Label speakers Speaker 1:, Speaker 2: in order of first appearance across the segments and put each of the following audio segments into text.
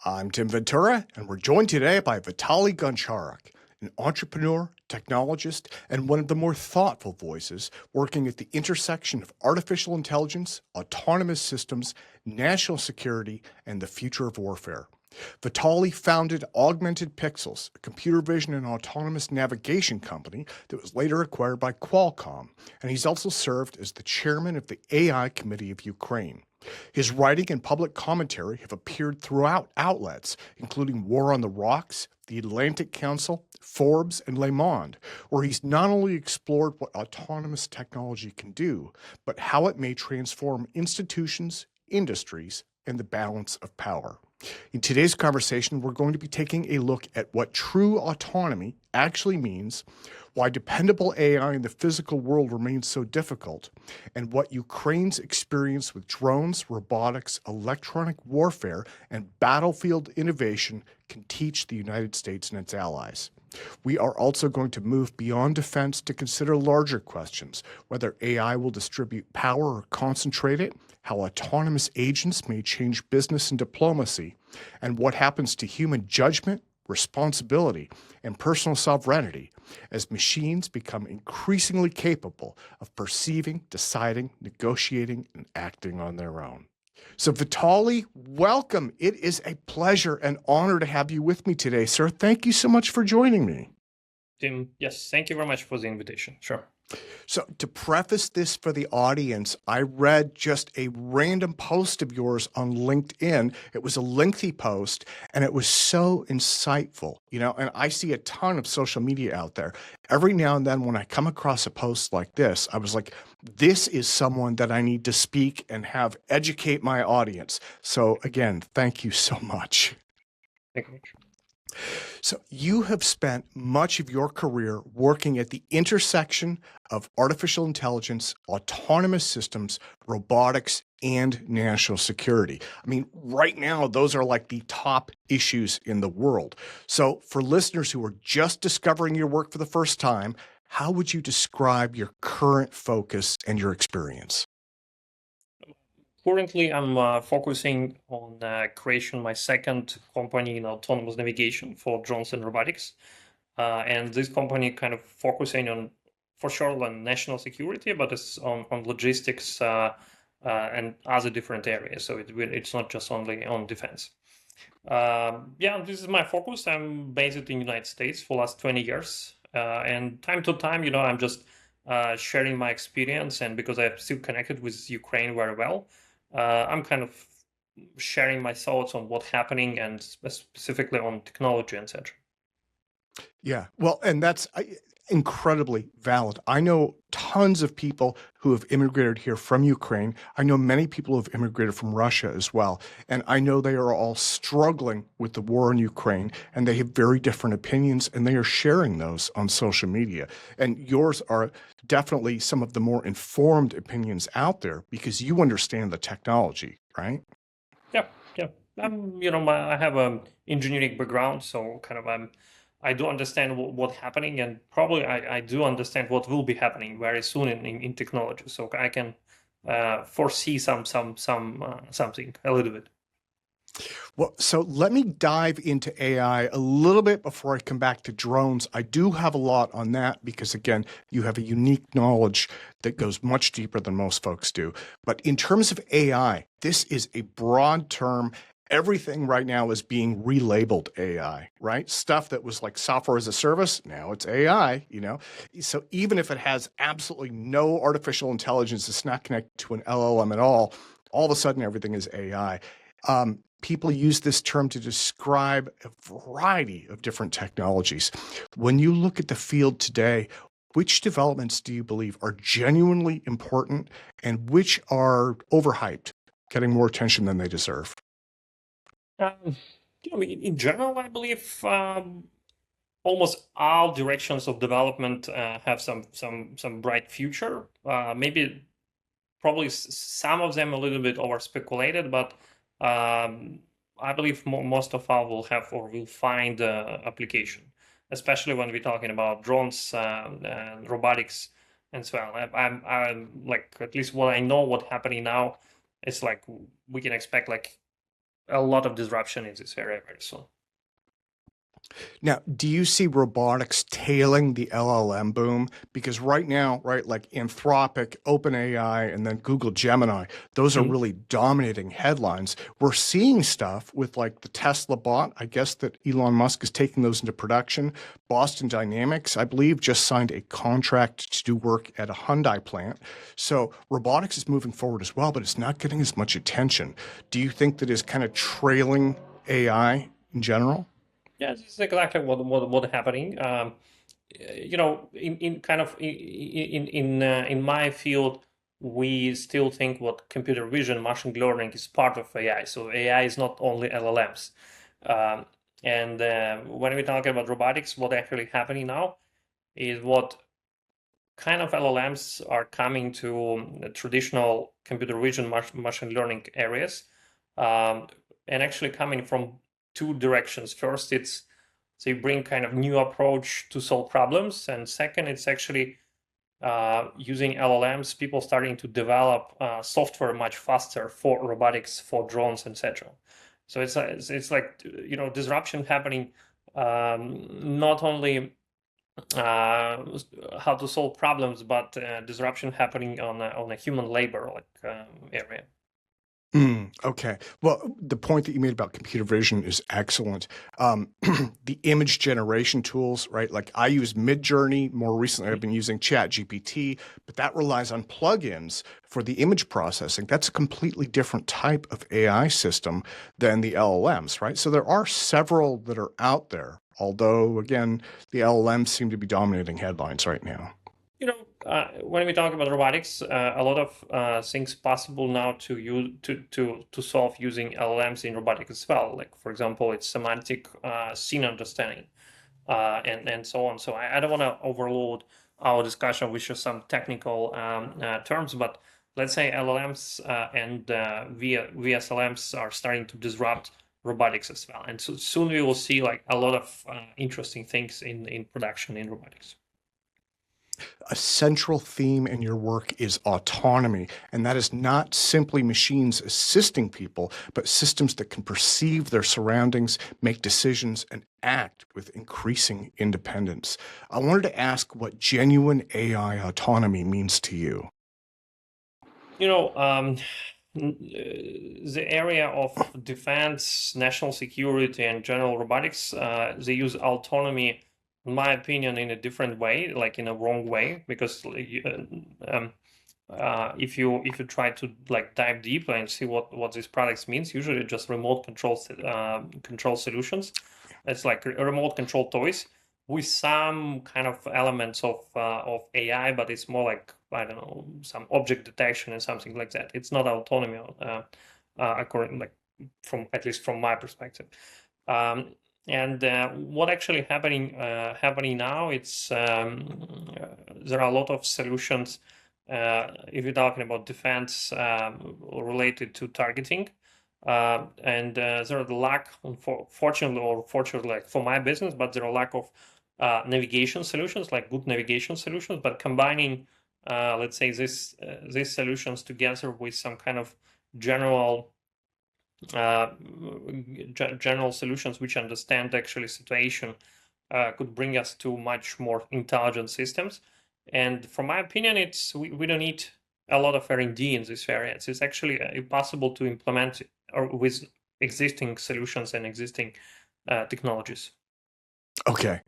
Speaker 1: I'm Tim Ventura, and we're joined today by Vitaliy Goncharuk, an entrepreneur, technologist, and one of the more thoughtful voices working at the intersection of artificial intelligence, autonomous systems, national security, and the future of warfare. Vitaliy founded Augmented Pixels, a computer vision and autonomous navigation company that was later acquired by Qualcomm, and he's also served as the chairman of the AI Committee of Ukraine. His writing and public commentary have appeared throughout outlets, including War on the Rocks, the Atlantic Council, Forbes, and Le Monde, where he's not only explored what autonomous technology can do, but how it may transform institutions, industries, and the balance of power. In today's conversation, we're going to be taking a look at what true autonomy actually means, why dependable AI in the physical world remains so difficult, and what Ukraine's experience with drones, robotics, electronic warfare, and battlefield innovation can teach the United States and its allies. We are also going to move beyond defense to consider larger questions, whether AI will distribute power or concentrate it, how autonomous agents may change business and diplomacy, and what happens to human judgment, responsibility, and personal sovereignty as machines become increasingly capable of perceiving, deciding, negotiating, and acting on their own. So Vitaliy, welcome. It is a pleasure and honor to have you with me today, sir. Thank you so much for joining me.
Speaker 2: Tim, yes, thank you very much for the invitation. Sure.
Speaker 1: So to preface this for the audience, I read just a random post of yours on LinkedIn. It was a lengthy post and it was so insightful, and I see a ton of social media out there. Every now and then when I come across a post like this, I was like, this is someone that I need to speak and have educate my audience. So again, thank you so much.
Speaker 2: Thank you.
Speaker 1: So you have spent much of your career working at the intersection of artificial intelligence, autonomous systems, robotics, and national security. I mean, right now, those are like the top issues in the world. So for listeners who are just discovering your work for the first time, how would you describe your current focus and your experience?
Speaker 2: Currently, I'm focusing on creation of my second company in autonomous navigation for drones and robotics. And this company kind of focusing on, for sure, on national security, but it's on logistics and other different areas. So it's not just only on defense. Yeah, this is my focus. I'm based in the United States for the last 20 years. And time to time, I'm just sharing my experience. And because I'm still connected with Ukraine very well, I'm kind of sharing my thoughts on what's happening and specifically on technology, etc.
Speaker 1: Yeah, well, and that's incredibly valid. I know tons of people who have immigrated here from Ukraine. I know many people who have immigrated from Russia as well. And I know they are all struggling with the war in Ukraine, and they have very different opinions, and they are sharing those on social media. And yours are definitely some of the more informed opinions out there because you understand the technology, right?
Speaker 2: Yeah. I have an engineering background, so kind of I do understand what's happening, and probably I do understand what will be happening very soon in technology. So I can foresee something a little bit.
Speaker 1: Well, so let me dive into AI a little bit before I come back to drones. I do have a lot on that because, again, you have a unique knowledge that goes much deeper than most folks do. But in terms of AI, this is a broad term. Everything right now is being relabeled AI, right? Stuff that was like software as a service, now it's AI, So even if it has absolutely no artificial intelligence, it's not connected to an LLM at all of a sudden everything is AI. People use this term to describe a variety of different technologies. When you look at the field today, which developments do you believe are genuinely important and which are overhyped, getting more attention than they deserve?
Speaker 2: In general, I believe almost all directions of development have some bright future. Maybe probably some of them a little bit over speculated, but I believe most of all will have or will find application, especially when we're talking about drones and robotics and so on. I'm like, at least what I know what's happening now, it's like we can expect like a lot of disruption in this area very soon.
Speaker 1: Now, do you see robotics tailing the LLM boom? Because right now, right, like Anthropic, OpenAI, and then Google Gemini, those are really dominating headlines. We're seeing stuff with like the Tesla bot. I guess that Elon Musk is taking those into production. Boston Dynamics, I believe, just signed a contract to do work at a Hyundai plant. So robotics is moving forward as well, but it's not getting as much attention. Do you think that is kind of trailing AI in general?
Speaker 2: Yeah, this is exactly what happening. You know, in my field, we still think what computer vision, machine learning is part of AI. So AI is not only LLMs. And when we talk about robotics, what actually happening now is what kind of LLMs are coming to traditional computer vision, machine learning areas, and actually coming from two directions. First, it's they bring kind of new approach to solve problems, and second, it's actually using LLMs, people starting to develop software much faster for robotics, for drones, etc. So it's like, you know, disruption happening, not only how to solve problems, but disruption happening on a human labor like area.
Speaker 1: Okay. Well, the point that you made about computer vision is excellent. The image generation tools, right? Like I use Midjourney. More recently, I've been using ChatGPT, but that relies on plugins for the image processing. That's a completely different type of AI system than the LLMs, right? So there are several that are out there, although, again, the LLMs seem to be dominating headlines right now.
Speaker 2: You know, when we talk about robotics, a lot of things possible now to use to solve using LLMs in robotics as well. Like for example, it's semantic scene understanding, and so on. So I don't want to overload our discussion with just some technical terms, but let's say LLMs and VSLMs are starting to disrupt robotics as well, and so soon we will see like a lot of interesting things in production in robotics.
Speaker 1: A central theme in your work is autonomy, and that is not simply machines assisting people, but systems that can perceive their surroundings, make decisions, and act with increasing independence. I wanted to ask what genuine AI autonomy means to you.
Speaker 2: You know, the area of defense, national security, and general robotics, they use autonomy, in my opinion, in a different way, like in a wrong way, because if you try to like dive deeper and see what these products means, usually just remote control solutions. It's like remote control toys with some kind of elements of AI, but it's more like, I don't know, some object detection and something like that. It's not autonomy, according, like, from at least from my perspective. And what actually happening now? It's there are a lot of solutions. If you're talking about defense related to targeting, and there are the lack, fortunately or fortunately, like for my business, but there are lack of navigation solutions, like good navigation solutions. But combining, let's say, these solutions together with some kind of general general solutions which understand actually situation could bring us to much more intelligent systems. And from my opinion, it's we don't need a lot of R&D in this area. It's actually possible to implement or with existing solutions and existing technologies.
Speaker 1: Okay.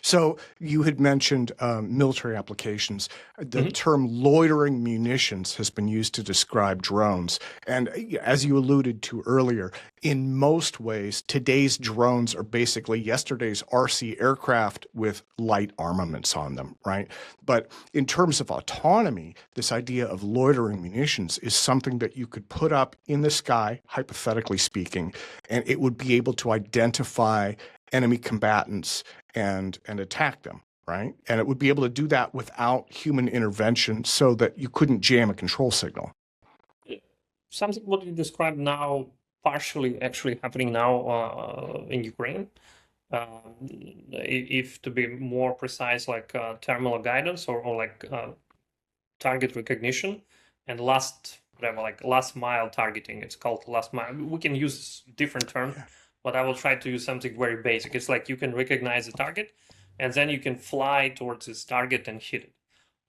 Speaker 1: So you had mentioned military applications. The term loitering munitions has been used to describe drones. And as you alluded to earlier, in most ways, today's drones are basically yesterday's RC aircraft with light armaments on them, right? But in terms of autonomy, this idea of loitering munitions is something that you could put up in the sky, hypothetically speaking, and it would be able to identify enemy combatants and attack them, right? And it would be able to do that without human intervention so that you couldn't jam a control signal.
Speaker 2: Something what you described now, partially actually happening now in Ukraine. If to be more precise, like terminal guidance or like target recognition. And last whatever, like last mile targeting. It's called last mile. We can use different terms, but I will try to use something very basic. It's like you can recognize the target, and then you can fly towards this target and hit it.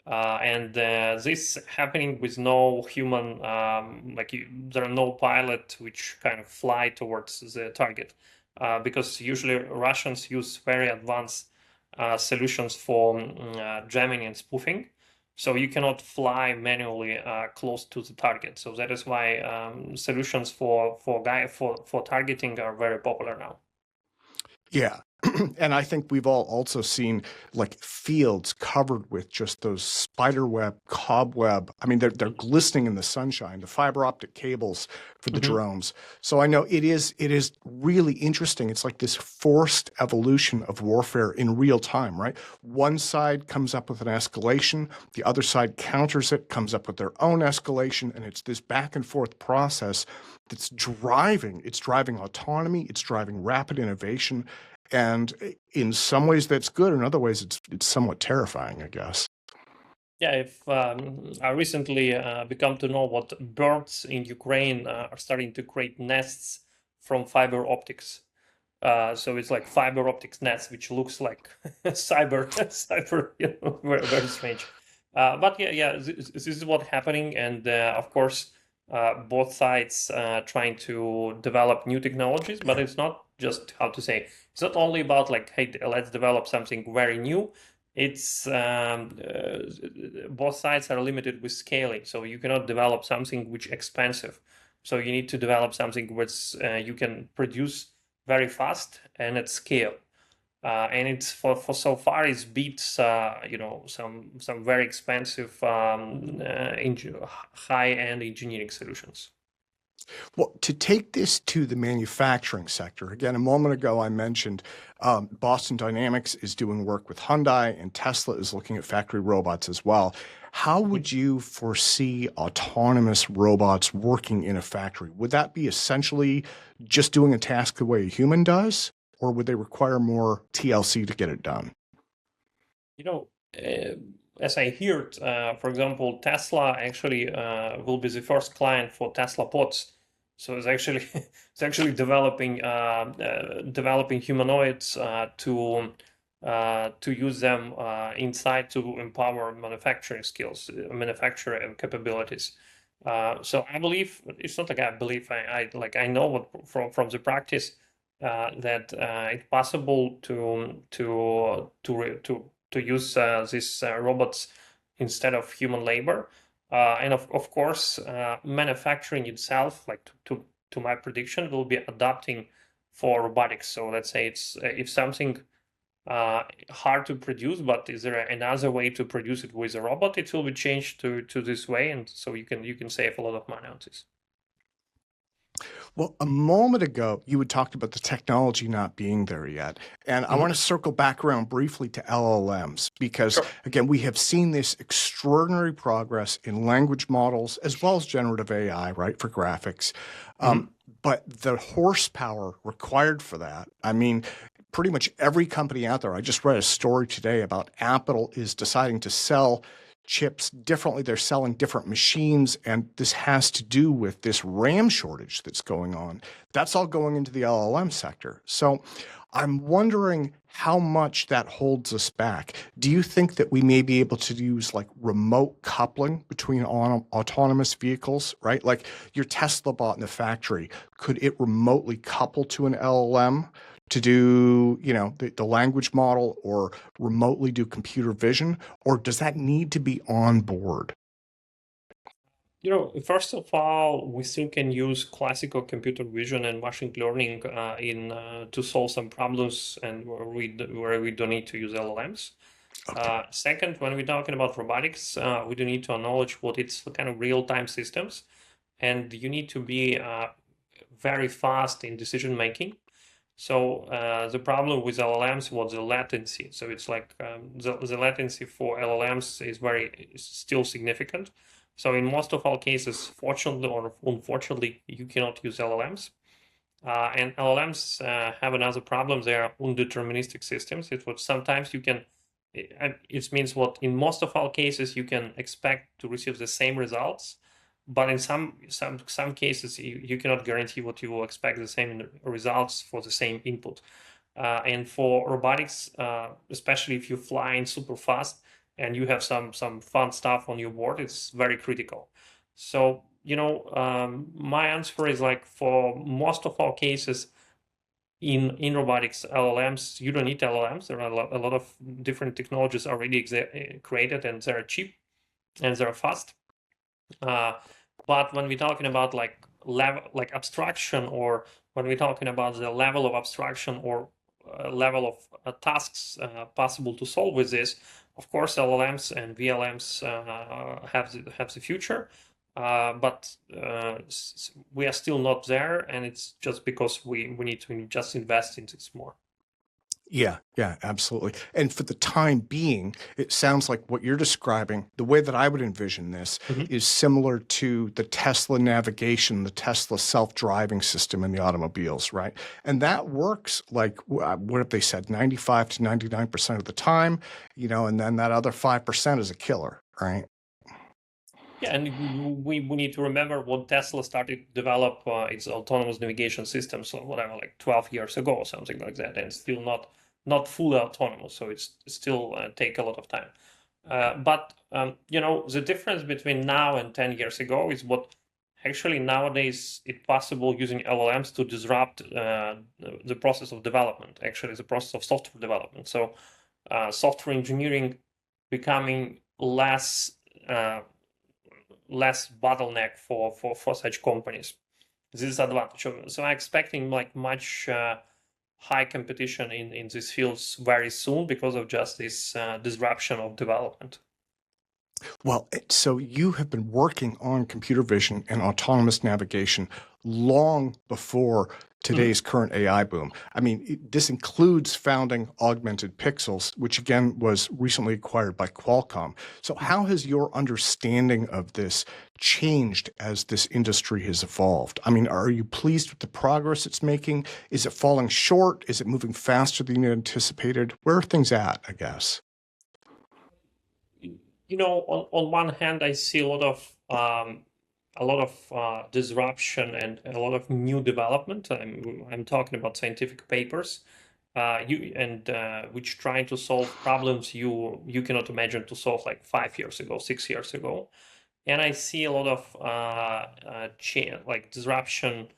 Speaker 2: And this happening with no human, there are no pilot which kind of fly towards the target, because usually Russians use very advanced solutions for jamming and spoofing. So you cannot fly manually close to the target. So that is why solutions for targeting are very popular now.
Speaker 1: Yeah. And I think we've all also seen like fields covered with just those spider web, cobweb. I mean, they're glistening in the sunshine, the fiber optic cables for the drones. So I know it is really interesting. It's like this forced evolution of warfare in real time, right? One side comes up with an escalation, the other side counters it, comes up with their own escalation, and it's this back and forth process that's driving autonomy, it's driving rapid innovation. And in some ways that's good. In other ways, it's somewhat terrifying, I guess.
Speaker 2: Yeah, if I recently become to know what birds in Ukraine are starting to create nests from fiber optics. So it's like fiber optics nets, which looks like cyber, very, very strange. But yeah, this is what's happening, and of course, both sides trying to develop new technologies. But it's not just how to say. It's not only about like, hey, let's develop something very new. It's both sides are limited with scaling, so you cannot develop something which expensive. So you need to develop something which you can produce very fast and at scale. And it's for so far it beats some very expensive high-end engineering solutions.
Speaker 1: Well, to take this to the manufacturing sector, again, a moment ago I mentioned Boston Dynamics is doing work with Hyundai, and Tesla is looking at factory robots as well. How would you foresee autonomous robots working in a factory? Would that be essentially just doing a task the way a human does, or would they require more TLC to get it done?
Speaker 2: As I heard, for example, Tesla actually will be the first client for Tesla pods. So it's actually developing humanoids to use them inside to empower manufacturing skills, manufacturing capabilities. So I believe it's not like I believe I know what from the practice that it's possible to use these robots instead of human labor. And of course, manufacturing itself, like to my prediction, will be adapting for robotics. So let's say it's if something hard to produce, but is there another way to produce it with a robot? It will be changed to this way, and so you can save a lot of money on this.
Speaker 1: Well, a moment ago, you had talked about the technology not being there yet. And I want to circle back around briefly to LLMs because, again, we have seen this extraordinary progress in language models as well as generative AI, right, for graphics. But the horsepower required for that, I mean, pretty much every company out there, I just read a story today about Apple is deciding to sell chips differently. They're selling different machines, and this has to do with this RAM shortage that's going on. That's all going into the LLM sector. So I'm wondering how much that holds us back. Do you think that we may be able to use like remote coupling between autonomous vehicles, right? Like your Tesla bot in the factory, could it remotely couple to an LLM to do, the language model or remotely do computer vision, or does that need to be on board?
Speaker 2: First of all, we still can use classical computer vision and machine learning to solve some problems and where we don't need to use LLMs.
Speaker 1: Okay.
Speaker 2: Second, when we're talking about robotics, we do need to acknowledge what it's kind of real-time systems, and you need to be very fast in decision making. So the problem with LLMs was the latency. So it's like the latency for LLMs is still significant. So in most of our cases, fortunately or unfortunately, you cannot use LLMs. And LLMs have another problem. They are undeterministic systems. It's what sometimes you can. It means what in most of our cases you can expect to receive the same results, but in some cases, you cannot guarantee what you will expect the same results for the same input. And for robotics, especially if you fly in super fast and you have some fun stuff on your board, it's very critical. So, my answer is like for most of our cases in robotics, LLMs, you don't need LLMs. There are a lot of different technologies already created, and they're cheap and they're fast. But when we're talking about like abstraction, or when we're talking about the level of abstraction or level of tasks possible to solve with this, of course, LLMs and VLMs have the future, but we are still not there, and it's just because we need to just invest in this more.
Speaker 1: Yeah, absolutely. And for the time being, it sounds like what you're describing, the way that I would envision this is similar to the Tesla navigation, the Tesla self-driving system in the automobiles, right? And that works like, what have they said, 95 to 99% of the time, and then that other 5% is a killer, right?
Speaker 2: Yeah, and we need to remember when Tesla started to develop its autonomous navigation system, so whatever, like 12 years ago or something like that, and still not fully autonomous, so it's still take a lot of time. But the difference between now and 10 years ago is what actually nowadays it's possible using LLMs to disrupt the process of development, actually the process of software development. So software engineering becoming less bottleneck for such companies. This is advantage. So I'm expecting like much high competition in these fields very soon because of just this disruption of development.
Speaker 1: Well, so you have been working on computer vision and autonomous navigation long before today's current AI boom. I mean, this includes founding Augmented Pixels, which again was recently acquired by Qualcomm. So how has your understanding of this changed as this industry has evolved? I mean, are you pleased with the progress it's making? Is it falling short? Is it moving faster than you anticipated? Where are things at, I guess?
Speaker 2: On one hand, I see a lot of disruption and a lot of new development. I'm talking about scientific papers, which trying to solve problems you cannot imagine to solve like 5 years ago, 6 years ago, and I see a lot of disruption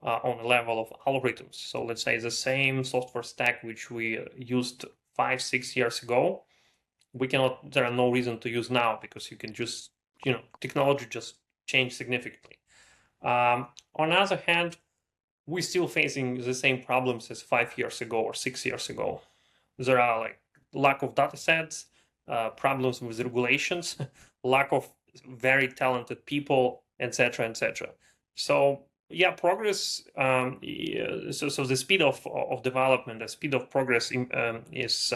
Speaker 2: on the level of algorithms. So let's say the same software stack which we used 5-6 years ago, there are no reason to use now, because you can just, technology just changed significantly. On the other hand, we're still facing the same problems as 5 years ago or 6 years ago. There are like lack of data sets, problems with regulations, lack of very talented people, etc., etc. So yeah, progress. So the speed of development, the speed of progress is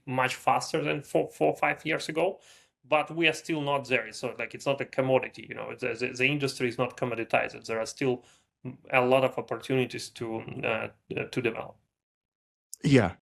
Speaker 2: much faster than 4-5 years ago, but we are still not there. So like it's not a commodity, the industry is not commoditized. There are still a lot of opportunities to develop.
Speaker 1: Yeah.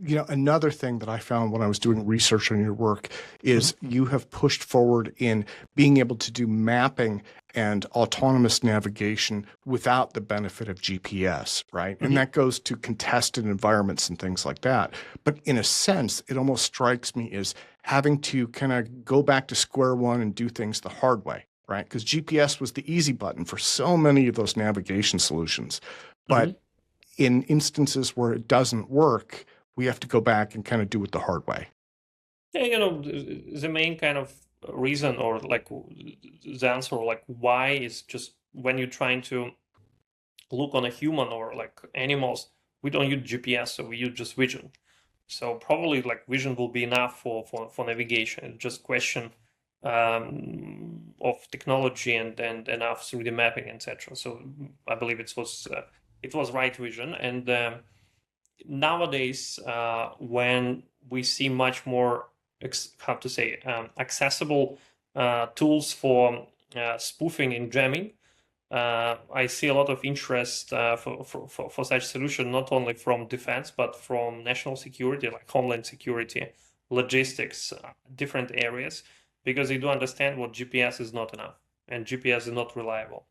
Speaker 1: Another thing that I found when I was doing research on your work is you have pushed forward in being able to do mapping and autonomous navigation without the benefit of GPS, right? And that goes to contested environments and things like that. But in a sense, it almost strikes me as having to kind of go back to square one and do things the hard way, right? Because GPS was the easy button for so many of those navigation solutions. But in instances where it doesn't work, we have to go back and kind of do it the hard way.
Speaker 2: Yeah, the main kind of reason, or like the answer, or like why, is just when you're trying to look on a human or like animals, we don't use GPS, so we use just vision. So probably like vision will be enough for navigation. It's just question of technology and enough 3D mapping, etc. So I believe it was right vision. And nowadays, when we see much more accessible tools for spoofing and jamming, I see a lot of interest for such solution, not only from defense, but from national security, like homeland security, logistics, different areas, because they do understand what GPS is not enough. and GPS is not reliable.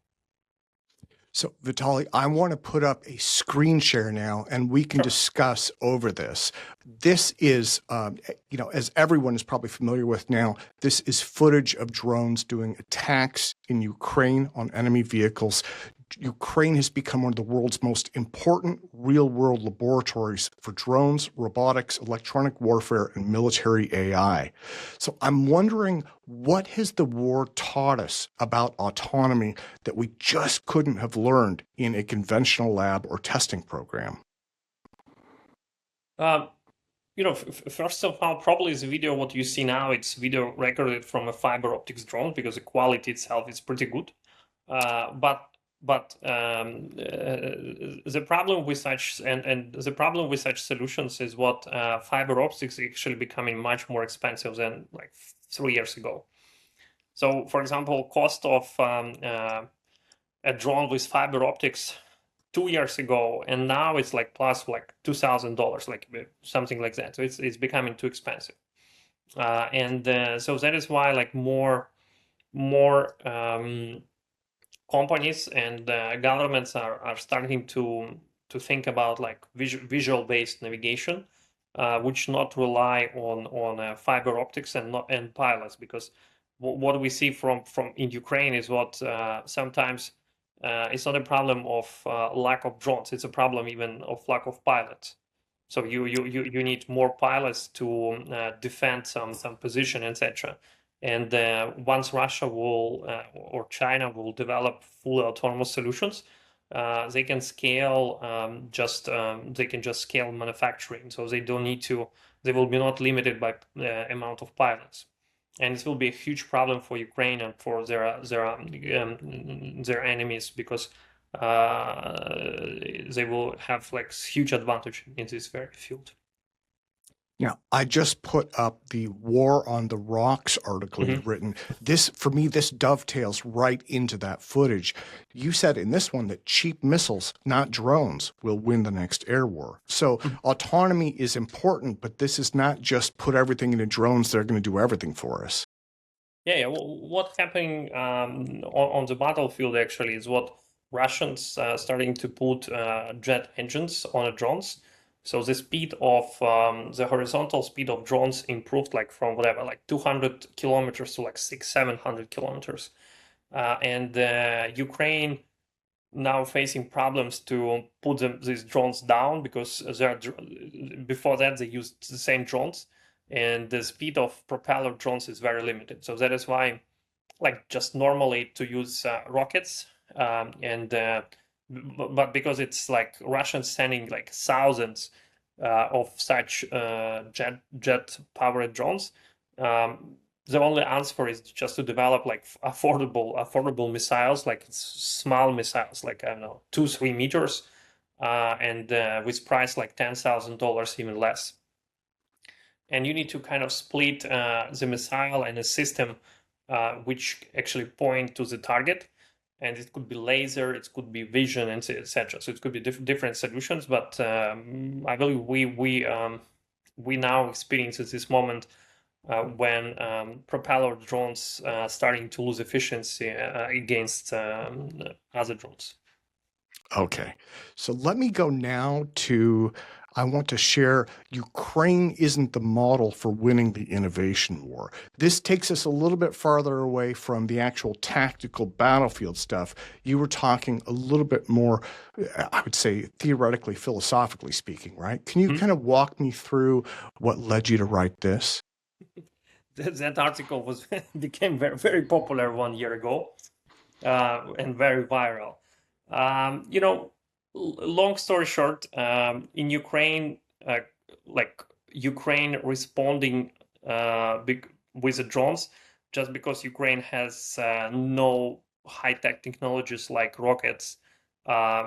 Speaker 1: So, Vitaliy, I want to put up a screen share now, and we can
Speaker 2: Sure.
Speaker 1: discuss over this. This is, as everyone is probably familiar with now, this is footage of drones doing attacks in Ukraine on enemy vehicles. Ukraine has become one of the world's most important real-world laboratories for drones, robotics, electronic warfare, and military AI. So I'm wondering, what has the war taught us about autonomy that we just couldn't have learned in a conventional lab or testing program?
Speaker 2: First of all, probably the video what you see now, it's video recorded from a fiber optics drone because the quality itself is pretty good. But the problem with such and the problem with such solutions is what fiber optics actually becoming much more expensive than like 3 years ago. So, for example, cost of a drone with fiber optics 2 years ago, and now it's like plus like $2,000, like something like that. So it's becoming too expensive, so that is why like more companies and governments are starting to think about like visual based navigation, which not rely on fiber optics and pilots, because what we see from in Ukraine is what sometimes it's not a problem of lack of drones, it's a problem even of lack of pilots. So you need more pilots to defend some position, etc. And once Russia will or China will develop full autonomous solutions, they can scale they can just scale manufacturing. So they don't need to. They will be not limited by amount of pilots, and it will be a huge problem for Ukraine and for their enemies, because they will have like huge advantage in this very field.
Speaker 1: Now, I just put up the War on the Rocks article you've written. This, for me, this dovetails right into that footage. You said in this one that cheap missiles, not drones, will win the next air war. So autonomy is important, but this is not just put everything into drones that are going to do everything for us.
Speaker 2: Yeah. What's happening on the battlefield actually is what Russians starting to put jet engines on the drones. So the speed of the horizontal speed of drones improved like from whatever, like 200 kilometers to like 600-700 kilometers. And Ukraine now facing problems to put these drones down, because before that they used the same drones, and the speed of propeller drones is very limited. So that is why, like, just normally to use rockets, but because it's like Russians sending like thousands of such jet powered drones, the only answer is just to develop like affordable missiles, like small missiles, like I don't know, 2-3 meters, and with price like $10,000, even less. And you need to kind of split the missile and a system which actually point to the target. And it could be laser, it could be vision, and etc. So it could be different solutions. But I believe we now experience at this moment when propeller drones starting to lose efficiency against other drones.
Speaker 1: Okay, so let me go now to, I want to share, Ukraine isn't the model for winning the innovation war. This takes us a little bit farther away from the actual tactical battlefield stuff. You were talking a little bit more, I would say, theoretically, philosophically speaking, right? Can you kind of walk me through what led you to write this?
Speaker 2: That article became very, very popular 1 year ago, and very viral. Long story short, in Ukraine, like Ukraine responding with the drones, just because Ukraine has no high-tech technologies like rockets,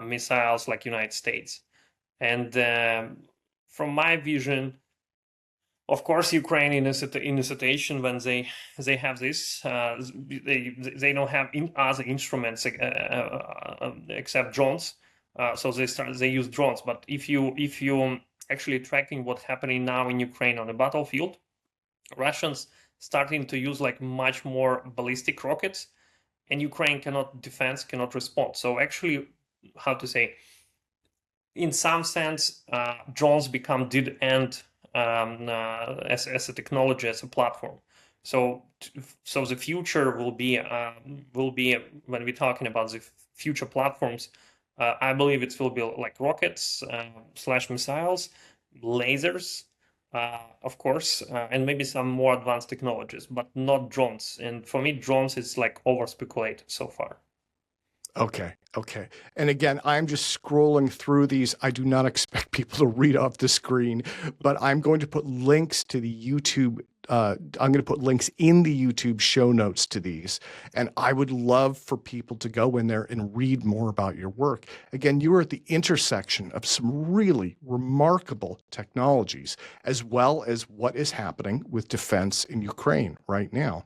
Speaker 2: missiles like United States. And from my vision, of course, Ukraine in a situation when they have this, they don't have other instruments except drones, so they use drones. But if you actually tracking what's happening now in Ukraine on the battlefield, Russians starting to use like much more ballistic rockets, and Ukraine cannot respond. So actually, how to say, in some sense, drones become dead end as a technology, as a platform. So the future will be when we're talking about the future platforms. I believe it will be like rockets slash missiles, lasers, of course, and maybe some more advanced technologies, but not drones. And for me, drones is like over speculated so far.
Speaker 1: Okay, okay. And again, I'm just scrolling through these. I do not expect people to read off the screen, but I'm going to put links to the YouTube. I'm going to put links in the YouTube show notes to these. And I would love for people to go in there and read more about your work. Again, you are at the intersection of some really remarkable technologies, as well as what is happening with defense in Ukraine right now.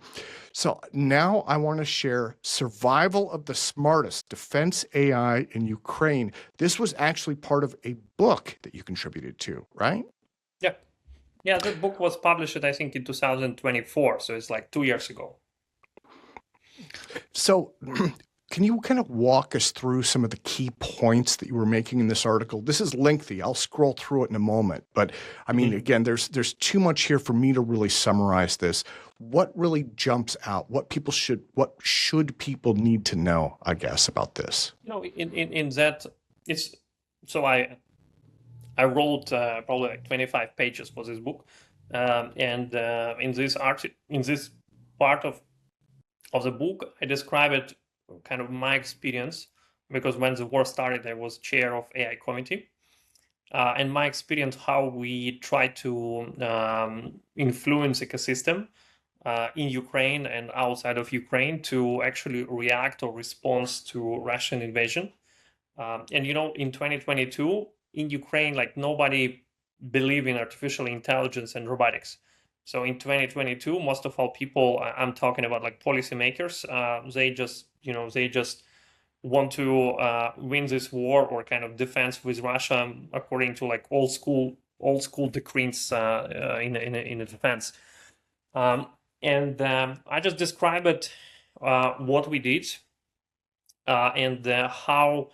Speaker 1: So now I want to share Survival of the Smartest Defense AI in Ukraine. This was actually part of a book that you contributed to, right?
Speaker 2: Yeah. Yeah, that book was published, I think, in 2024, so it's like 2 years ago.
Speaker 1: So can you kind of walk us through some of the key points that you were making in this article? This is lengthy. I'll scroll through it in a moment, but I mean, again, there's too much here for me to really summarize this. What really jumps out? What should people need to know, I guess, about this?
Speaker 2: In that, it's so I wrote probably like 25 pages for this book, and in this part of the book, I describe it kind of my experience, because when the war started, I was chair of AI committee, and my experience how we try to influence ecosystem in Ukraine and outside of Ukraine to actually react or respond to Russian invasion. And in 2022 in Ukraine, like nobody believed in artificial intelligence and robotics. So in 2022, most of all people, I'm talking about like policymakers, they just want to win this war or kind of defense with Russia according to like old school decrees in a defense. I just describe it what we did and how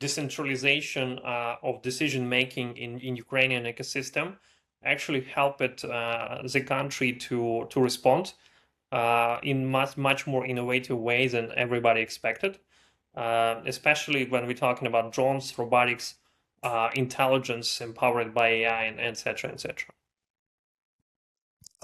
Speaker 2: decentralization of decision making in Ukrainian ecosystem actually helped the country to respond in much more innovative ways than everybody expected, especially when we're talking about drones, robotics, intelligence empowered by AI, and etc. etc.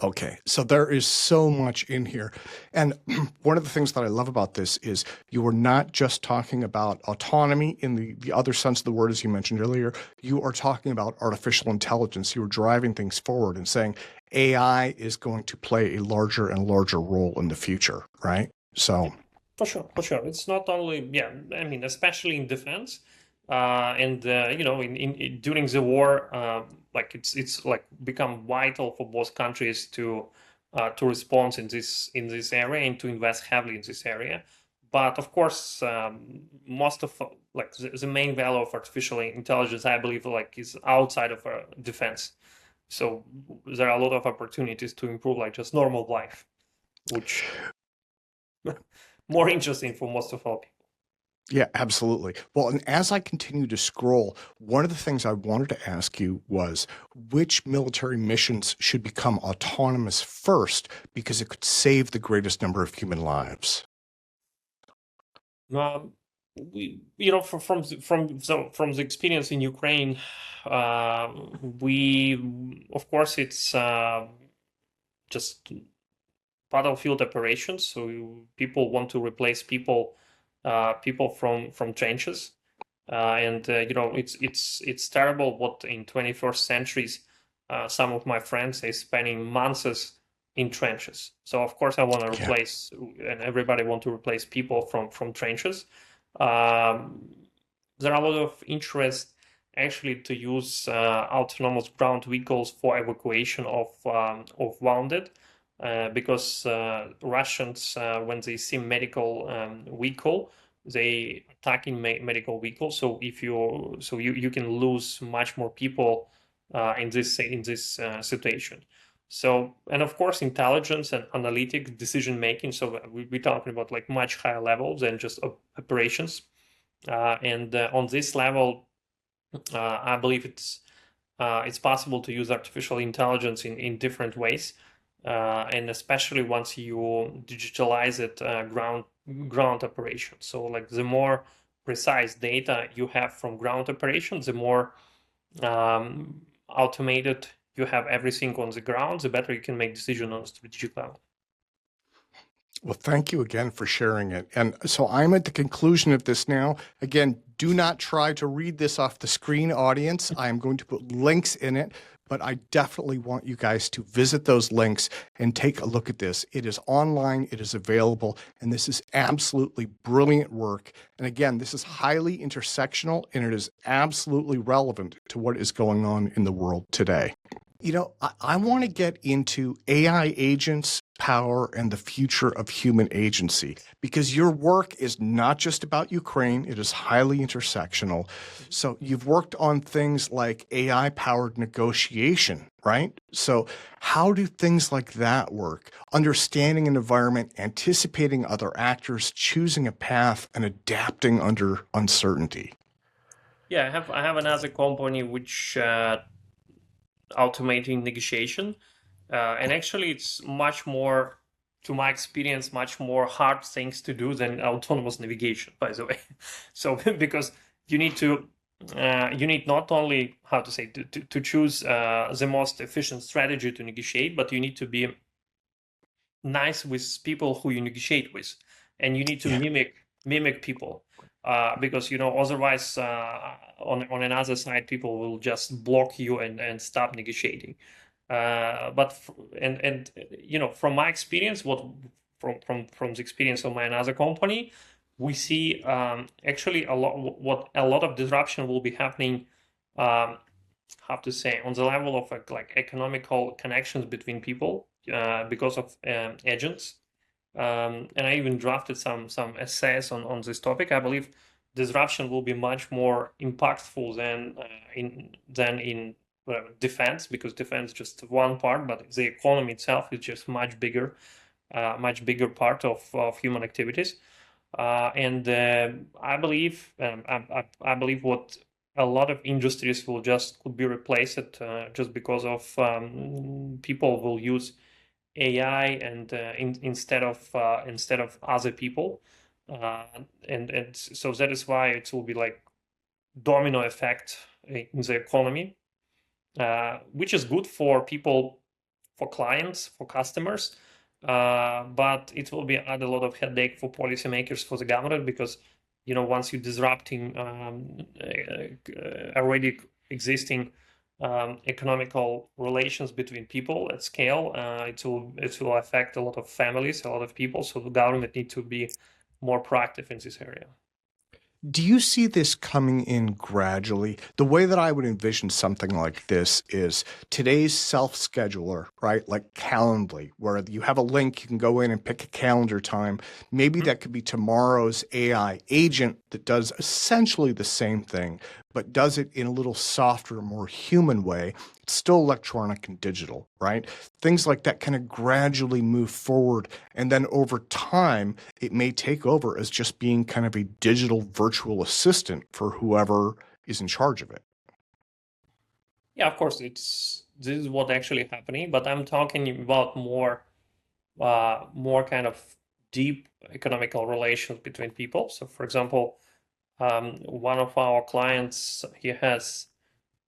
Speaker 1: Okay, so there is so much in here. And one of the things that I love about this is you are not just talking about autonomy in the other sense of the word, as you mentioned earlier. You are talking about artificial intelligence. You are driving things forward and saying AI is going to play a larger and larger role in the future, right? So,
Speaker 2: For sure. It's not only, I mean, especially in defense, and during the war, like it's like become vital for both countries to respond in this area and to invest heavily in this area. But of course, most of like the main value of artificial intelligence, I believe, like is outside of defense. So there are a lot of opportunities to improve like just normal life, which more interesting for most of our people.
Speaker 1: yeah, absolutely. Well, and as I continue to scroll, one of the things I wanted to ask you was which military missions should become autonomous first because it could save the greatest number of human lives.
Speaker 2: From the experience in Ukraine, we of course it's just battlefield operations. So people want to replace people from trenches, and it's terrible what in 21st centuries some of my friends are spending months in trenches. So of course I want to
Speaker 1: Yeah.
Speaker 2: replace, and everybody want to replace people from trenches. There are a lot of interest actually to use autonomous ground vehicles for evacuation of wounded, because Russians, when they see medical vehicle, they attacking medical vehicles. So you can lose much more people in this situation. So, and of course, intelligence and analytic decision making. So we're talking about like much higher levels than just operations. And on this level, I believe it's possible to use artificial intelligence in different ways, and especially once you digitalize it, ground operations. So like the more precise data you have from ground operations, the more automated you have everything on the ground, the better you can make decisions on a strategic level.
Speaker 1: Well, thank you again for sharing it. And so I'm at the conclusion of this now. Again, do not try to read this off the screen, audience. I am going to put links in it, but I definitely want you guys to visit those links and take a look at this. It is online, it is available, and this is absolutely brilliant work. And again, this is highly intersectional, and it is absolutely relevant to what is going on in the world today. You know, I want to get into AI agents, power, and the future of human agency, because your work is not just about Ukraine, it is highly intersectional. So you've worked on things like AI-powered negotiation, right? So how do things like that work? Understanding an environment, anticipating other actors, choosing a path, and adapting under uncertainty.
Speaker 2: Yeah, I have another company which automating negotiation, and actually it's much more, to my experience, much more hard things to do than autonomous navigation, by the way. So because you need to you need not only, how to say, to choose the most efficient strategy to negotiate, but you need to be nice with people who you negotiate with, and you need to mimic people, because otherwise on another side people will just block you and stop negotiating. And from my experience, from the experience of my another company, we see actually a lot of disruption will be happening, how to say, on the level of like economical connections between people, because of agents. And I even drafted some essays on this topic. I believe disruption will be much more impactful than in defense, because defense is just one part, but the economy itself is just much bigger part of human activities. And I believe what a lot of industries could be replaced, just because of people will use AI and instead of other people, and so that is why it will be like domino effect in the economy, which is good for people, for clients, for customers, but it will add a lot of headache for policymakers, for the government, because once you're disrupting already existing economical relations between people at scale, it will affect a lot of families, a lot of people. So the government need to be more proactive in this area.
Speaker 1: Do you see this coming in gradually? The way that I would envision something like this is today's self-scheduler, right? Like Calendly, where you have a link, you can go in and pick a calendar time. Maybe that could be tomorrow's AI agent that does essentially the same thing, but does it in a little softer, more human way. It's still electronic and digital, right? Things like that kind of gradually move forward. And then over time, it may take over as just being kind of a digital virtual assistant for whoever is in charge of it.
Speaker 2: Yeah, of course, this is what actually happening, but I'm talking about more kind of deep economical relations between people. So, for example, one of our clients, he has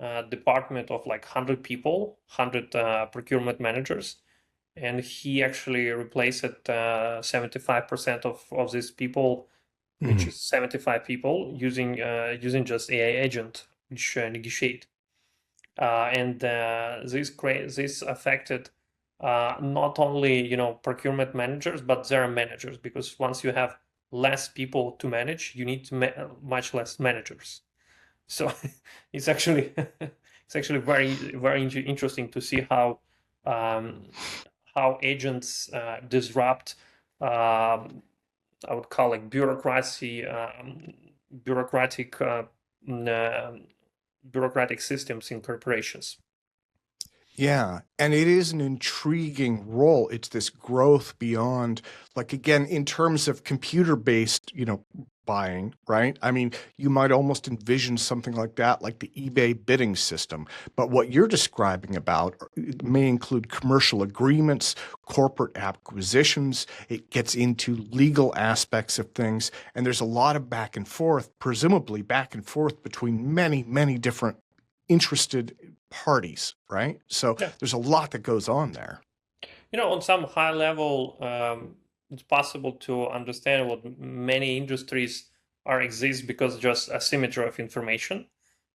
Speaker 2: a department of like 100 people, 100 procurement managers, and he actually replaced 75% of these people, which is 75 people, using just AI agent, which negotiate. And this affected not only procurement managers, but their managers, because once you have less people to manage, you need to much less managers. So it's actually very interesting to see how agents disrupt, I would call it bureaucracy, bureaucratic systems in corporations.
Speaker 1: Yeah, and it is an intriguing role. It's this growth beyond, like, again, in terms of computer-based, buying, right? I mean, you might almost envision something like that, like the eBay bidding system. But what you're describing about it may include commercial agreements, corporate acquisitions. It gets into legal aspects of things, and there's a lot of back and forth, presumably back and forth between many, many different interested parties, right? So
Speaker 2: Yeah.
Speaker 1: there's a lot that goes on there.
Speaker 2: On some high level, it's possible to understand what many industries are exist because just asymmetry of information,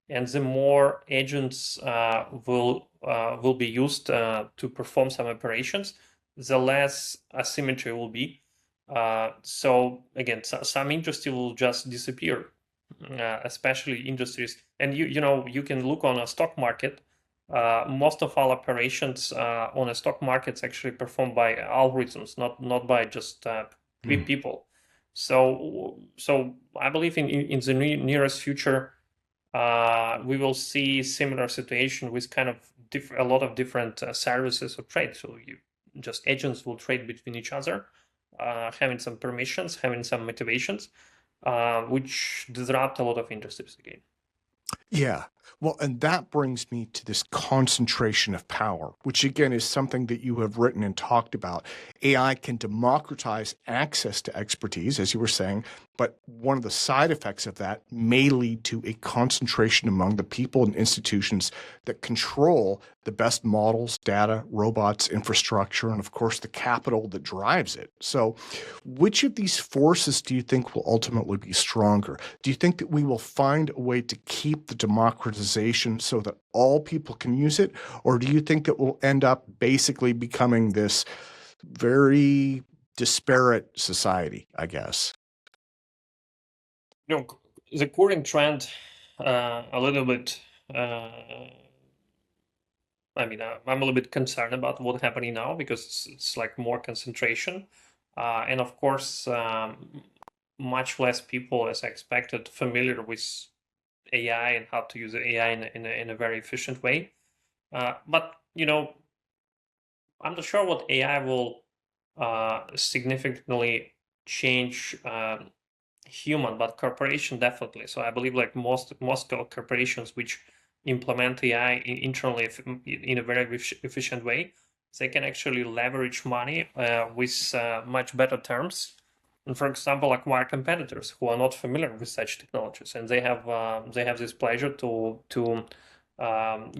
Speaker 2: and the more agents will be used to perform some operations, the less asymmetry will be. So again, some industry will just disappear, especially industries. And you can look on a stock market. Most of all operations on a stock market is actually performed by algorithms, not by just people. So I believe in the nearest future, we will see similar situation with kind of a lot of different services of trade. So just agents will trade between each other, having some permissions, having some motivations, which disrupt a lot of industries again.
Speaker 1: Yeah. Well, and that brings me to this concentration of power, which again is something that you have written and talked about. AI can democratize access to expertise, as you were saying, but one of the side effects of that may lead to a concentration among the people and institutions that control the best models, data, robots, infrastructure, and of course the capital that drives it. So, which of these forces do you think will ultimately be stronger? Do you think that we will find a way to keep the democratization so that all people can use it? Or do you think that we'll end up basically becoming this very disparate society, I guess?
Speaker 2: The current trend, a little bit. I'm a little bit concerned about what's happening now because it's like more concentration, and of course, much less people as expected familiar with AI and how to use AI in a very efficient way. But I'm not sure what AI will significantly change human, but corporation definitely. So I believe like most corporations which implement AI internally in a very efficient way, they can actually leverage money with much better terms. And for example, acquire competitors who are not familiar with such technologies, and they have this pleasure to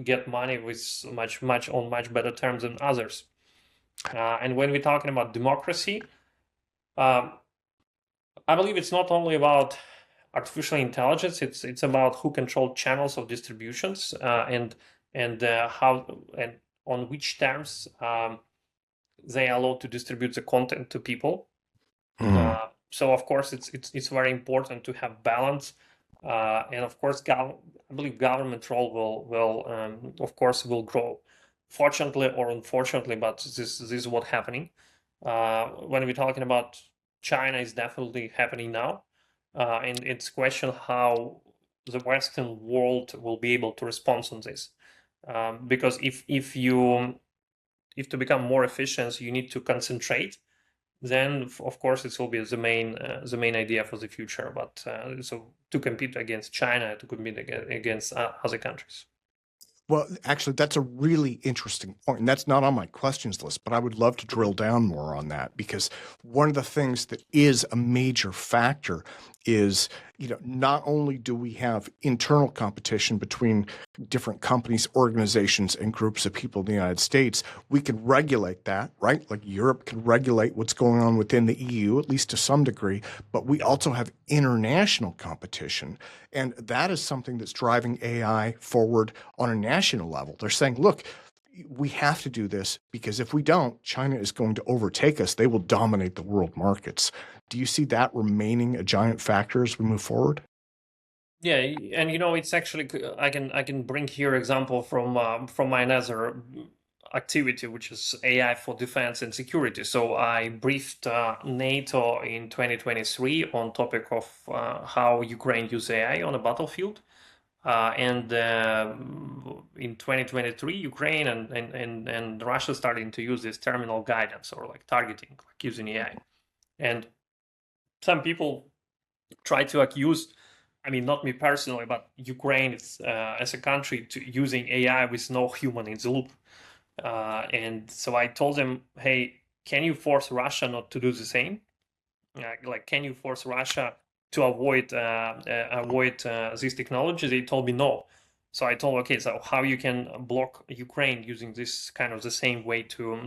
Speaker 2: get money with much better terms than others. And when we're talking about democracy, um, I believe it's not only about artificial intelligence. It's about who control channels of distributions and how and on which terms they allow to distribute the content to people.
Speaker 1: Hmm.
Speaker 2: So of course it's very important to have balance, and of course I believe government role will of course will grow, fortunately or unfortunately, but this is what happening. When we're talking about China, is definitely happening now, and it's question how the Western world will be able to respond on this, because if to become more efficient, you need to concentrate, then of course it will be the main idea for the future. But so to compete against China, to compete against other countries.
Speaker 1: Well, actually, that's a really interesting point, and that's not on my questions list, but I would love to drill down more on that because one of the things that is a major factor is, not only do we have internal competition between different companies, organizations, and groups of people in the United States, we can regulate that, right? Like Europe can regulate what's going on within the EU, at least to some degree, but we also have international competition. And that is something that's driving AI forward on a national level. They're saying, look, we have to do this because if we don't, China is going to overtake us. They will dominate the world markets. Do you see that remaining a giant factor as we move forward?
Speaker 2: Yeah, and it's actually I can bring here example from my another activity, which is AI for defense and security. So I briefed NATO in 2023 on topic of how Ukraine use AI on a battlefield. And in 2023, Ukraine and Russia starting to use this terminal guidance or like targeting, like using AI. And some people try to accuse, I mean, not me personally, but Ukraine is, as a country to using AI with no human in the loop. And so I told them, hey, can you force Russia not to do the same? Like, can you force Russia to avoid these technologies? They told me no. So I told, okay, so how you can block Ukraine using this kind of the same way to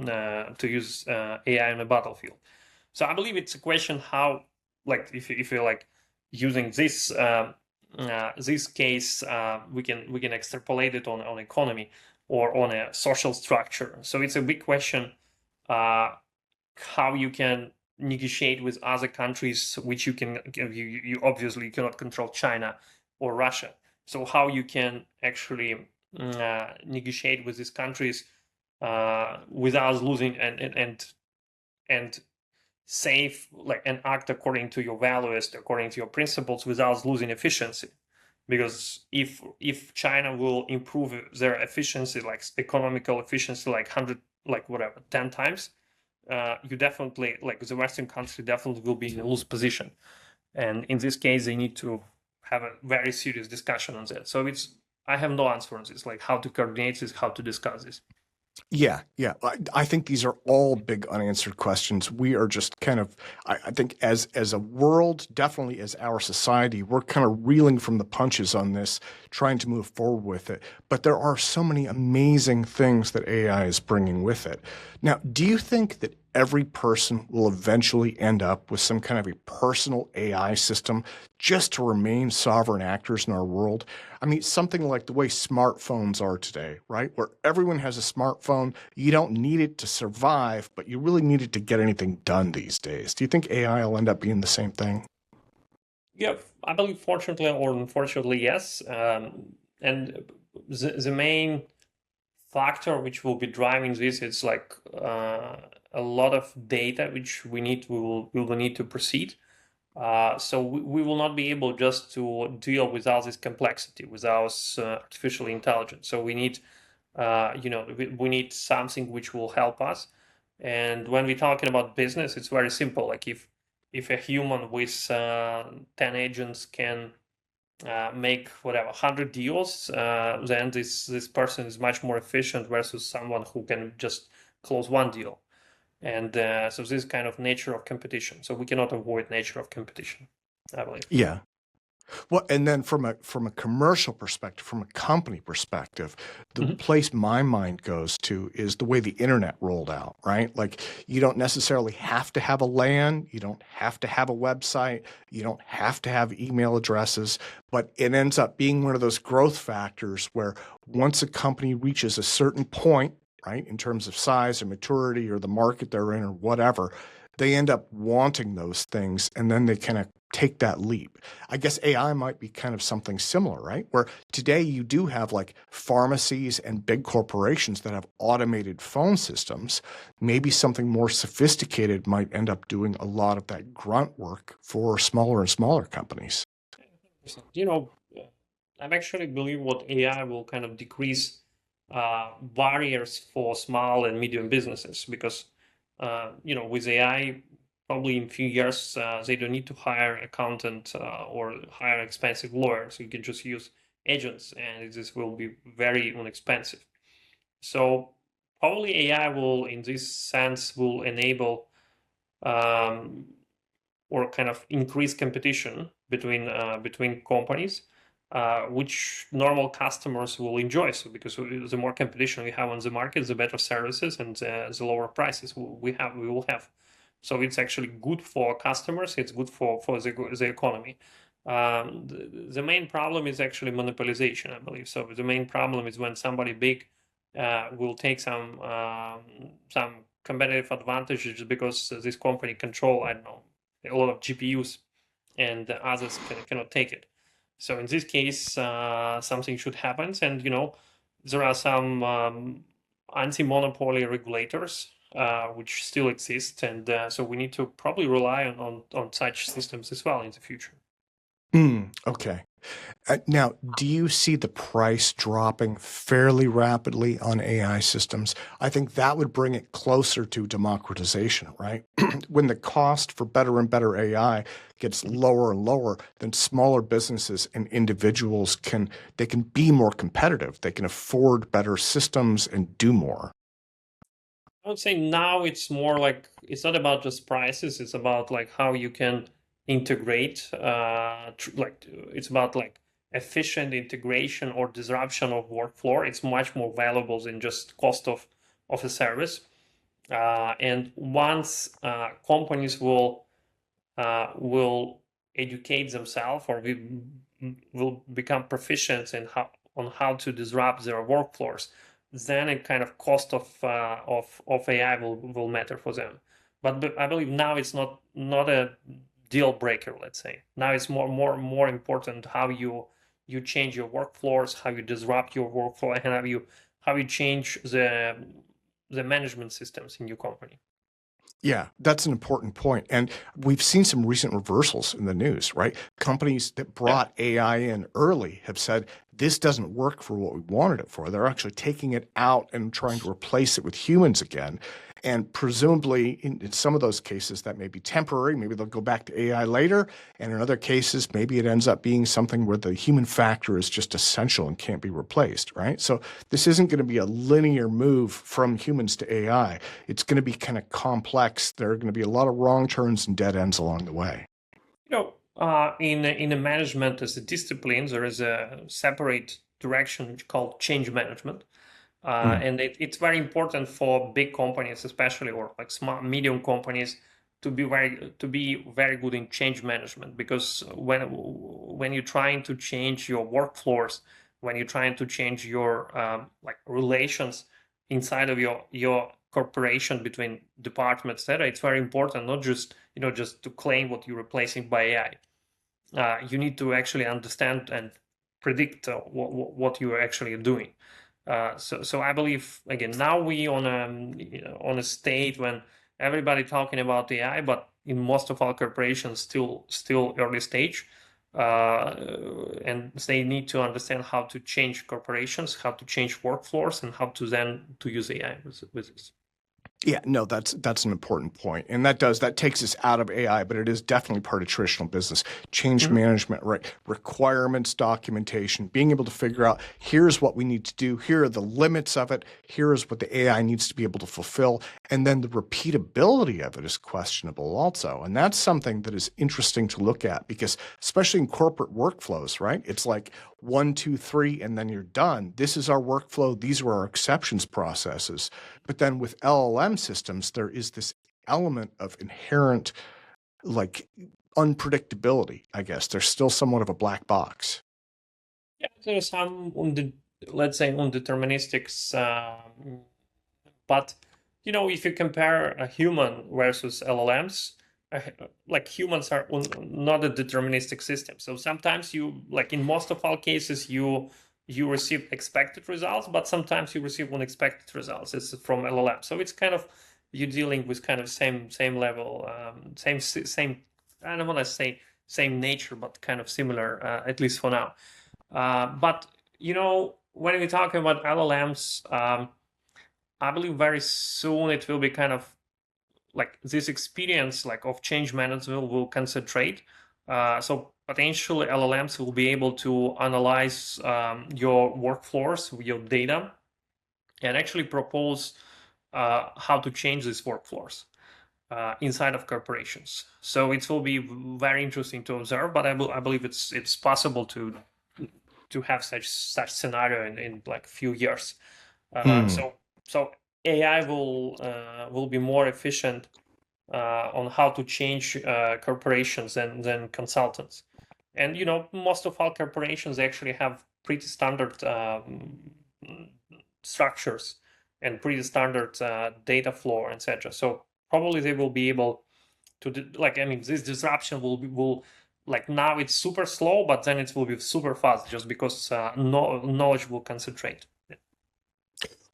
Speaker 2: use AI on a battlefield? So I believe it's a question how, like, if you're like using this case, we can extrapolate it on economy or on a social structure. So it's a big question how you can negotiate with other countries, which you obviously cannot control China or Russia. So how you can actually negotiate with these countries without losing and save like and act according to your values, according to your principles, without losing efficiency. Because if China will improve their efficiency, like economical efficiency, like 100, like whatever, 10 times, you definitely, like the Western country definitely will be in a loose position. And in this case, they need to have a very serious discussion on that. So I have no answer on this, like how to coordinate this, how to discuss this.
Speaker 1: Yeah, yeah. I think these are all big unanswered questions. We are just kind of, I think, as a world, definitely as our society, we're kind of reeling from the punches on this, trying to move forward with it. But there are so many amazing things that AI is bringing with it. Now, do you think that every person will eventually end up with some kind of a personal AI system just to remain sovereign actors in our world? I mean, something like the way smartphones are today, right? Where everyone has a smartphone. You don't need it to survive, but you really need it to get anything done these days. Do you think AI will end up being the same thing?
Speaker 2: Yeah, I believe fortunately or unfortunately, yes. And the main factor which will be driving this is like a lot of data which we will need to proceed. So we will not be able just to deal with all this complexity, without artificial intelligence. So we need, we need something which will help us. And when we're talking about business, it's very simple. Like if a human with 10 agents can make whatever 100 deals, then this person is much more efficient versus someone who can just close one deal. And so this kind of nature of competition. So we cannot avoid nature of competition, I believe.
Speaker 1: Yeah. Well, and then from a commercial perspective, from a company perspective, the
Speaker 2: Mhm.
Speaker 1: place my mind goes to is the way the internet rolled out, right? Like you don't necessarily have to have a LAN, you don't have to have a website, you don't have to have email addresses, but it ends up being one of those growth factors where once a company reaches a certain point, right, in terms of size or maturity or the market they're in or whatever, they end up wanting those things and then they kind of take that leap. I guess AI might be kind of something similar, right? Where today you do have like pharmacies and big corporations that have automated phone systems. Maybe something more sophisticated might end up doing a lot of that grunt work for smaller and smaller companies.
Speaker 2: You know, I actually believe what AI will kind of decrease barriers for small and medium businesses because, with AI, probably in a few years, they don't need to hire accountant or hire expensive lawyers. You can just use agents, and this will be very inexpensive. So probably AI will, in this sense, will enable um, or kind of increase competition between companies, which normal customers will enjoy. So because the more competition we have on the market, the better services and the lower prices we will have. So it's actually good for customers. It's good for the economy. The main problem is actually monopolization, I believe. So the main problem is when somebody big will take some competitive advantages because this company control, I don't know, a lot of GPUs and the others cannot take it. So in this case, something should happen. And, there are some anti-monopoly regulators which still exist. And so we need to probably rely on such systems as well in the future.
Speaker 1: Okay. Now, do you see the price dropping fairly rapidly on AI systems? I think that would bring it closer to democratization, right? When the cost for better and better AI gets lower and lower, then smaller businesses and individuals can be more competitive. They can afford better systems and do more.
Speaker 2: I would say now it's more like it's not about just prices. It's about like how you can integrate. It's about like efficient integration or disruption of workflow. It's much more valuable than just cost of a service. And once companies will educate themselves or will become proficient in how to disrupt their workflows, then a kind of cost of AI will matter for them. But I believe now it's not a deal breaker. Let's say now it's more important how you change your workflows, how you disrupt your workflow, and how you change the management systems in your company.
Speaker 1: Yeah, that's an important point. And we've seen some recent reversals in the news, right? Companies that brought AI in early have said, this doesn't work for what we wanted it for. They're actually taking it out and trying to replace it with humans again. And presumably, in some of those cases, that may be temporary. Maybe they'll go back to AI later. And in other cases, maybe it ends up being something where the human factor is just essential and can't be replaced, right? So this isn't going to be a linear move from humans to AI. It's going to be kind of complex. There are going to be a lot of wrong turns and dead ends along the way.
Speaker 2: In the management as a discipline, there is a separate direction called change management. And it's very important for big companies, especially, or like small, medium companies, to be very good in change management. Because when you're trying to change your workflows, when you're trying to change your like relations inside of your corporation between departments, etc., it's very important not just just to claim what you're replacing by AI. You need to actually understand and predict what you're actually doing. So I believe again now we on a state when everybody talking about AI, but in most of our corporations still early stage, and they need to understand how to change corporations, how to change workflows, and how to then to use AI with this.
Speaker 1: Yeah, no, that's an important point. And that takes us out of AI, but it is definitely part of traditional business. Change management, right? Requirements, documentation, being able to figure out here's what we need to do, here are the limits of it, here is what the AI needs to be able to fulfill. And then the repeatability of it is questionable also. And that's something that is interesting to look at because especially in corporate workflows, right? It's like 1, 2, 3, and then you're done. This is our workflow. These are our exceptions processes. But then with LLM systems, there is this element of inherent like unpredictability, I guess. There's still somewhat of a black box.
Speaker 2: Yeah, there's some let's say undeterministics, but if you compare a human versus LLMs, like humans are not a deterministic system. So sometimes you, like in most of our cases, you receive expected results, but sometimes you receive unexpected results. It's from LLM. So it's kind of you're dealing with kind of same level, same. I don't want to say same nature, but kind of similar, at least for now. But when we talk about LLMs, I believe very soon it will be kind of like this experience like of change management will concentrate. So potentially LLMs will be able to analyze your workflows, your data, and actually propose how to change these workflows inside of corporations. So it will be very interesting to observe, but I believe it's possible to have such scenario in like few years. So AI will be more efficient on how to change corporations than consultants. And most of our corporations actually have pretty standard structures and pretty standard data flow, etc. So probably they will be able to this disruption will like now it's super slow, but then it will be super fast just because knowledge will concentrate.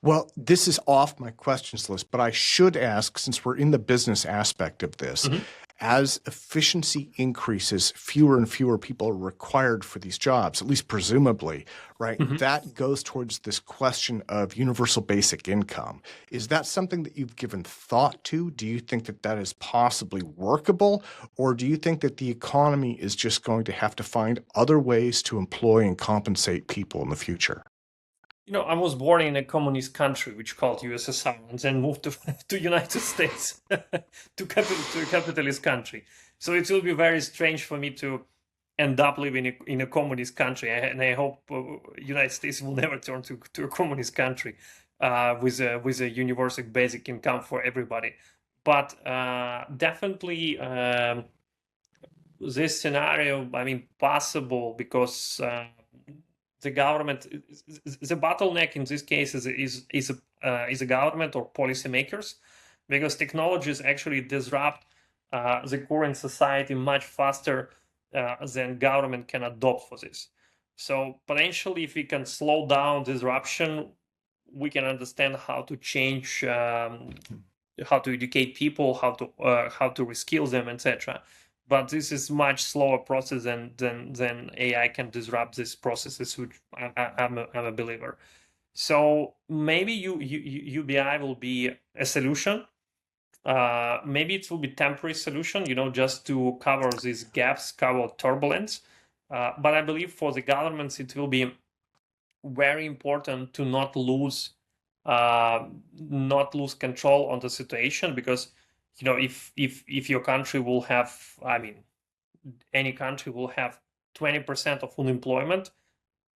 Speaker 1: Well, this is off my questions list, but I should ask, since we're in the business aspect of this, as efficiency increases, fewer and fewer people are required for these jobs, at least presumably, right?
Speaker 2: Mhm.
Speaker 1: That goes towards this question of universal basic income. Is that something that you've given thought to? Do you think that that is possibly workable? Or do you think that the economy is just going to have to find other ways to employ and compensate people in the future?
Speaker 2: I was born in a communist country which called USSR and then moved to to United States to a capitalist country. So it will be very strange for me to end up living in a communist country, and I hope United States will never turn to a communist country with a universal basic income for everybody. But definitely. This scenario, I mean, possible because the government, the bottleneck in this case is a government or policymakers, because technologies actually disrupt the current society much faster than government can adopt for this. So potentially, if we can slow down disruption, we can understand how to change, how to educate people, how to reskill them, etc. But this is much slower process than AI can disrupt these processes, which I'm a believer. So maybe UBI will be a solution. Maybe it will be temporary solution, just to cover these gaps, cover turbulence. But I believe for the governments, it will be very important to not lose control on the situation, because if your country will have, I mean, any country will have 20% of unemployment,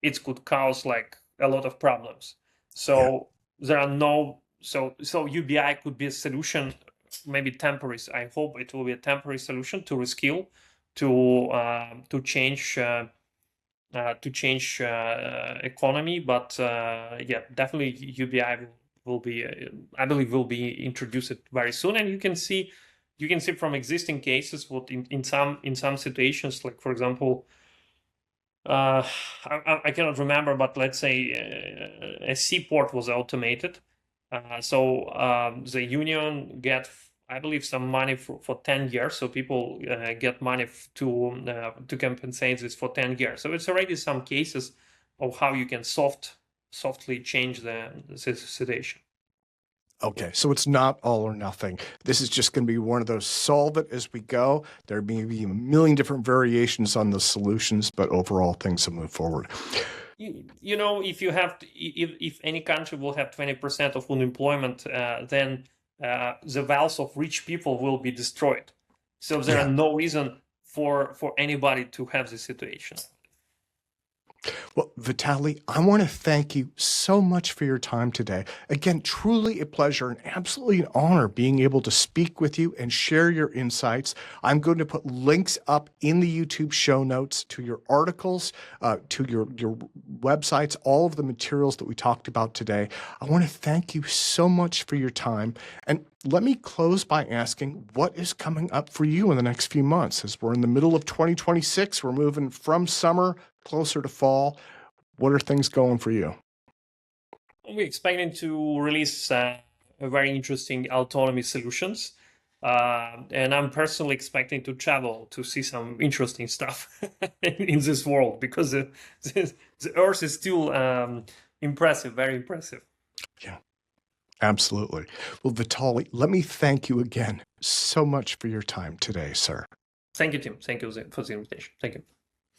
Speaker 2: it could cause like a lot of problems. So there are no so UBI could be a solution, maybe temporary. I hope it will be a temporary solution to reskill, to change economy. But yeah, definitely UBI will be, I believe, will be introduced very soon. And you can see from existing cases what in some situations, like for example, I cannot remember, but let's say a seaport was automated. So the union get, I believe, some money for 10 years. So people get money to compensate this for 10 years. So it's already some cases of how you can softly change the situation.
Speaker 1: Okay, so it's not all or nothing. This is just going to be one of those solve it as we go. There may be a million different variations on the solutions, but overall things will move forward.
Speaker 2: If you have if any country will have 20% of unemployment, then the wealth of rich people will be destroyed. So there are no reason for anybody to have this situation.
Speaker 1: Well, Vitaliy, I want to thank you so much for your time today. Again, truly a pleasure and absolutely an honor being able to speak with you and share your insights. I'm going to put links up in the YouTube show notes to your articles, to your websites, all of the materials that we talked about today. I want to thank you so much for your time. And let me close by asking, what is coming up for you in the next few months? As we're in the middle of 2026, we're moving from summer closer to fall. What are things going for you?
Speaker 2: We're expecting to release a very interesting autonomy solutions. And I'm personally expecting to travel to see some interesting stuff in this world, because the Earth is still impressive, very impressive.
Speaker 1: Yeah, absolutely. Well, Vitaliy, let me thank you again so much for your time today, sir.
Speaker 2: Thank you, Tim. Thank you for the invitation. Thank you.